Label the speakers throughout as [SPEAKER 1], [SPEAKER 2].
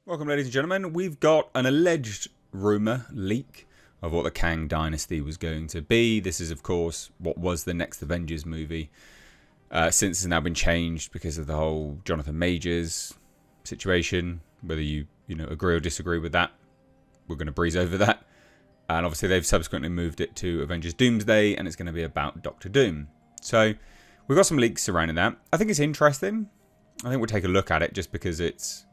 [SPEAKER 1] Welcome, ladies and gentlemen. We've got an alleged rumour leak of what the Kang Dynasty was going to be. This is, of course, what was the next Avengers movie. Since it's now been changed because of the whole Jonathan Majors situation. Whether you agree or disagree with that, we're going to breeze over that. And obviously, they've subsequently moved it to Avengers Doomsday, and it's going to be about Doctor Doom. So we've got some leaks surrounding that. I think it's interesting. I think we'll take a look at it just because it's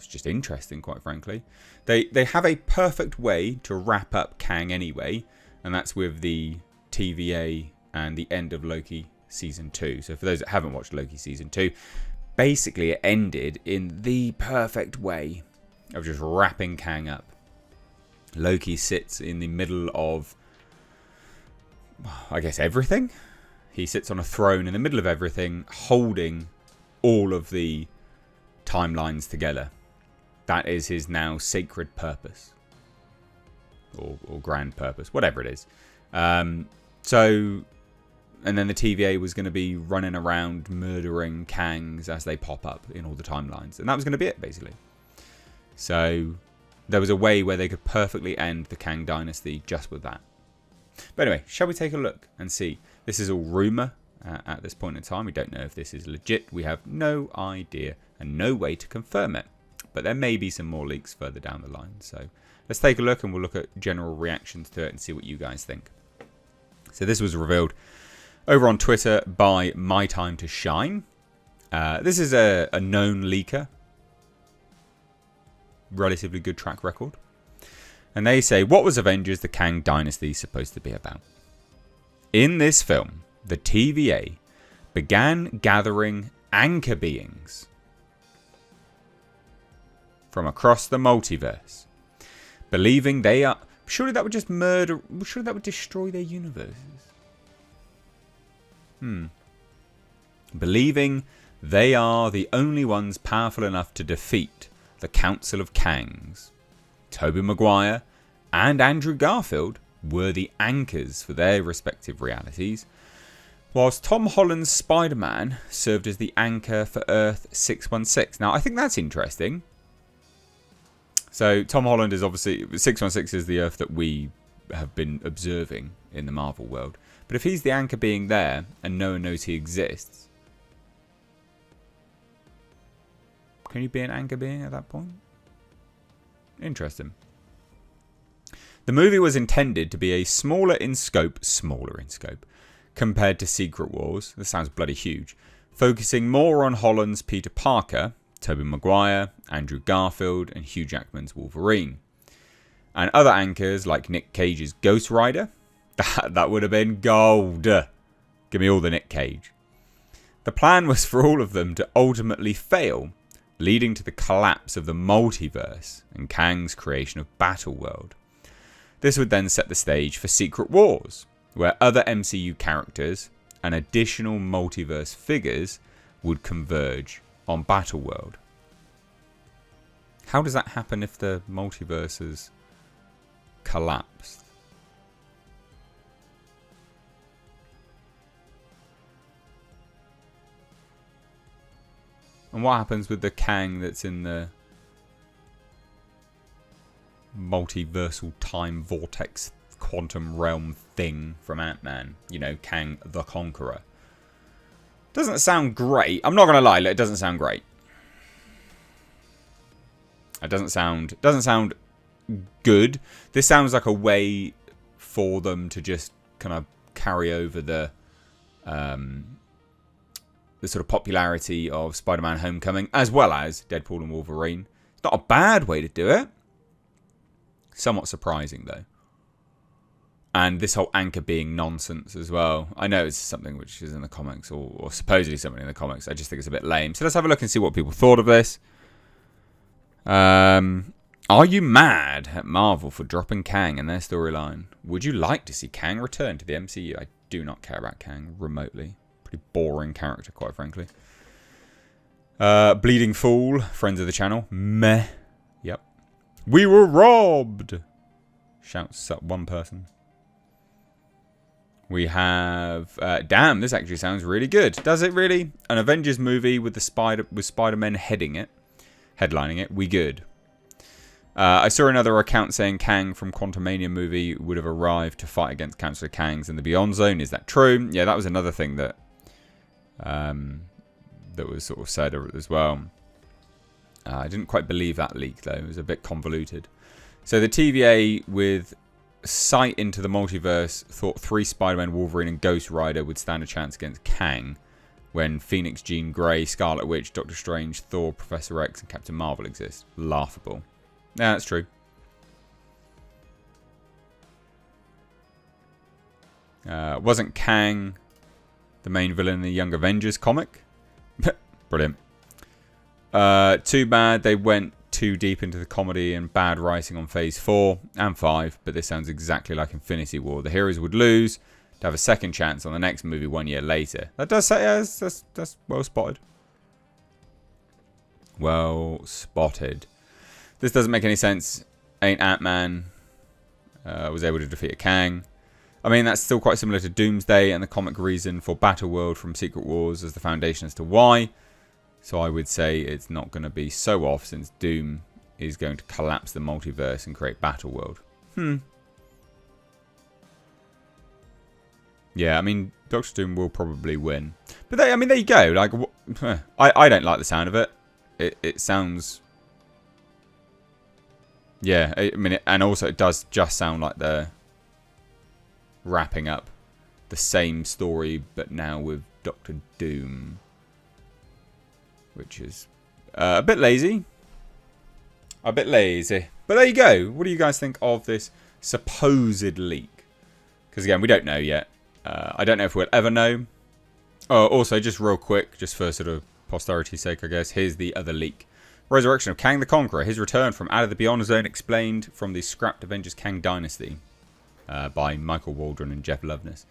[SPEAKER 1] just interesting, quite frankly. They have a perfect way to wrap up Kang anyway, and that's with the TVA and the end of Loki Season 2. So for those that haven't watched Loki Season 2, basically it ended in the perfect way of just wrapping Kang up. Loki sits in the middle of, I guess, everything. He sits on a throne in the middle of everything, holding all of the timelines together. That is his now sacred purpose. Or grand purpose, whatever it is. And then the TVA was going to be running around murdering Kangs as they pop up in all the timelines. And that was going to be it, basically. So there was a way where they could perfectly end the Kang Dynasty just with that. But anyway, shall we take a look and see? This is all rumour at this point in time. We don't know if this is legit. We have no idea and no way to confirm it. But there may be some more leaks further down the line. So let's take a look and we'll look at general reactions to it and see what you guys think. So this was revealed over on Twitter by My Time to Shine. This is a known leaker. Relatively good track record. And they say, what was Avengers the Kang Dynasty supposed to be about? In this film, the TVA began gathering anchor beings from across the multiverse, believing they are... Surely that would just murder... Surely that would destroy their universes. Believing they are the only ones powerful enough to defeat the Council of Kangs. Tobey Maguire and Andrew Garfield were the anchors for their respective realities, whilst Tom Holland's Spider-Man served as the anchor for Earth 616. Now, I think that's interesting. So, Tom Holland is obviously... 616 is the Earth that we have been observing in the Marvel world. But if he's the anchor being there, and no one knows he exists, can you be an anchor being at that point? Interesting. The movie was intended to be a smaller in scope, compared to Secret Wars. This sounds bloody huge. Focusing more on Holland's Peter Parker, Tobey Maguire, Andrew Garfield, and Hugh Jackman's Wolverine. And other anchors like Nick Cage's Ghost Rider. That would have been gold. Give me all the Nick Cage. The plan was for all of them to ultimately fail, leading to the collapse of the multiverse and Kang's creation of Battleworld. This would then set the stage for Secret Wars, where other MCU characters and additional multiverse figures would converge on Battleworld. How does that happen if the multiverse has collapsed? And what happens with the Kang that's in the multiversal time vortex quantum realm thing from Ant-Man? You know, Kang the Conqueror. Doesn't sound great. I'm not going to lie, it doesn't sound great. It doesn't sound good. This sounds like a way for them to just kind of carry over the sort of popularity of Spider-Man Homecoming, as well as Deadpool and Wolverine. It's not a bad way to do it. Somewhat surprising, though. And this whole anchor being nonsense as well. I know it's something which is in the comics, or supposedly something in the comics. I just think it's a bit lame. So let's have a look and see what people thought of this. Are you mad at Marvel for dropping Kang in their storyline? Would you like to see Kang return to the MCU? I do not care about Kang remotely. Pretty boring character, quite frankly. Bleeding Fool, friends of the channel. Meh. Yep. We were robbed! Shouts at one person. We have... damn, this actually sounds really good. Does it really? An Avengers movie with Spider-Man heading it. headlining it. We good. I saw another account saying Kang from Quantumania movie would have arrived to fight against Councillor Kangs in the Beyond Zone. Is that true? Yeah, that was another thing that that was sort of said as well. I didn't quite believe that leak, though. It was a bit convoluted. So the TVA, with sight into the multiverse, thought 3 Spider-Man, Wolverine, and Ghost Rider would stand a chance against Kang, when Phoenix, Jean Grey, Scarlet Witch, Doctor Strange, Thor, Professor X, and Captain Marvel exist. Laughable. Yeah, that's true. Wasn't Kang the main villain in the Young Avengers comic? Brilliant. Too bad they went too deep into the comedy and bad writing on Phase 4 and 5, but this sounds exactly like Infinity War. The heroes would lose to have a second chance on the next movie 1 year later. That does say, yeah, that's well spotted. Well spotted. This doesn't make any sense. Ain't Ant-Man was able to defeat a Kang. I mean, that's still quite similar to Doomsday and the comic reason for Battleworld from Secret Wars as the foundation as to why. So I would say it's not going to be so off, since Doom is going to collapse the multiverse and create Battleworld. Yeah, I mean, Doctor Doom will probably win. But I mean, there you go. Like, I don't like the sound of it. It sounds... Yeah, I mean, and also it does just sound like they're wrapping up the same story, but now with Doctor Doom. Which is a bit lazy. A bit lazy. But there you go. What do you guys think of this supposed leak? Because again, we don't know yet. I don't know if we'll ever know. Oh, also, just real quick, just for sort of posterity's sake, I guess, here's the other leak. Resurrection of Kang the Conqueror. His return from out of the Beyond Zone explained from the scrapped Avengers Kang Dynasty by Michael Waldron and Jeff Loveness.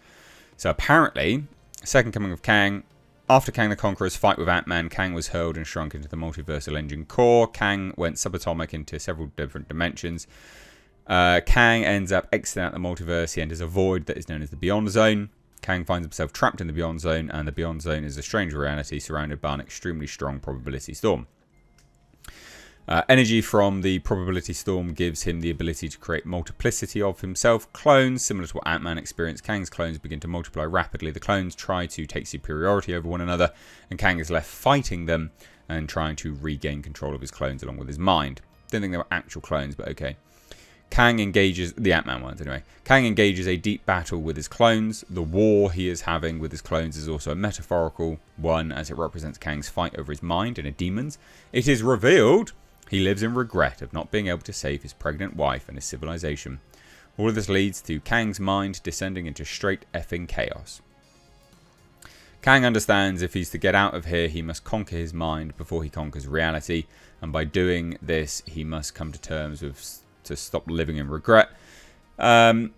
[SPEAKER 1] So apparently, second coming of Kang. After Kang the Conqueror's fight with Ant-Man, Kang was hurled and shrunk into the multiversal engine core. Kang went subatomic into several different dimensions. Kang ends up exiting out the multiverse. He enters a void that is known as the Beyond Zone. Kang finds himself trapped in the Beyond Zone, and the Beyond Zone is a strange reality surrounded by an extremely strong probability storm. Energy from the probability storm gives him the ability to create multiplicity of himself. Clones, similar to what Ant-Man experienced, Kang's clones begin to multiply rapidly. The clones try to take superiority over one another, and Kang is left fighting them and trying to regain control of his clones along with his mind. Didn't think they were actual clones, but okay. Kang engages, the Ant-Man ones anyway. Kang engages a deep battle with his clones. The war he is having with his clones is also a metaphorical one, as it represents Kang's fight over his mind and a demon's. It is revealed he lives in regret of not being able to save his pregnant wife and his civilization. All of this leads to Kang's mind descending into straight effing chaos. Kang understands if he's to get out of here, he must conquer his mind before he conquers reality, and by doing this, he must come to terms with to stop living in regret. So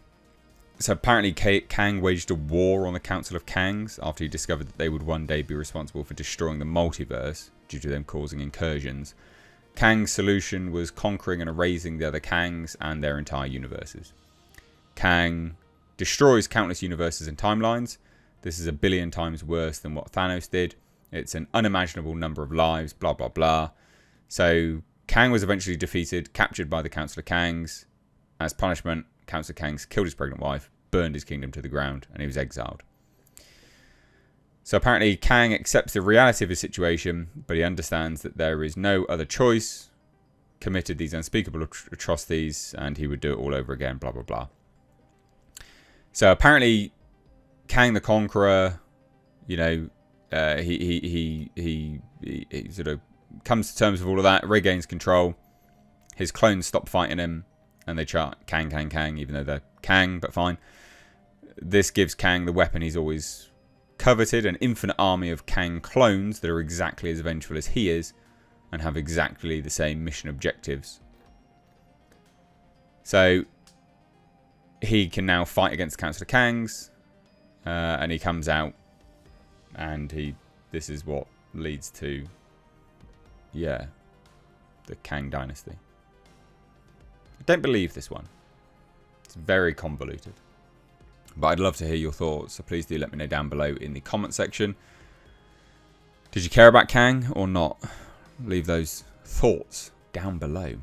[SPEAKER 1] apparently Kang waged a war on the Council of Kangs after he discovered that they would one day be responsible for destroying the multiverse due to them causing incursions. Kang's solution was conquering and erasing the other Kangs and their entire universes. Kang destroys countless universes and timelines. This is 1 billion times worse than what Thanos did. It's an unimaginable number of lives, blah, blah, blah. So Kang was eventually defeated, captured by the Council of Kangs. As punishment, Council of Kangs killed his pregnant wife, burned his kingdom to the ground, and he was exiled. So apparently Kang accepts the reality of his situation, but he understands that there is no other choice, committed these unspeakable atrocities, and he would do it all over again, blah, blah, blah. So apparently Kang the Conqueror, you know, he sort of comes to terms with all of that, regains control. His clones stop fighting him, and they chant Kang, Kang, Kang, even though they're Kang, but fine. This gives Kang the weapon he's always coveted, an infinite army of Kang clones that are exactly as vengeful as he is and have exactly the same mission objectives. So he can now fight against the Council of Kangs, and he comes out, and this is what leads to, yeah, the Kang Dynasty. I don't believe this one. It's very convoluted. But I'd love to hear your thoughts, so please do let me know down below in the comment section. Did you care about Kang or not? Leave those thoughts down below.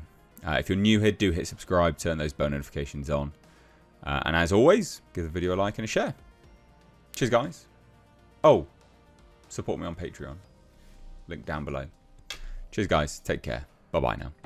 [SPEAKER 1] If you're new here, do hit subscribe, turn those bell notifications on. And as always, give the video a like and a share. Cheers, guys. Oh, support me on Patreon. Link down below. Cheers, guys. Take care. Bye-bye now.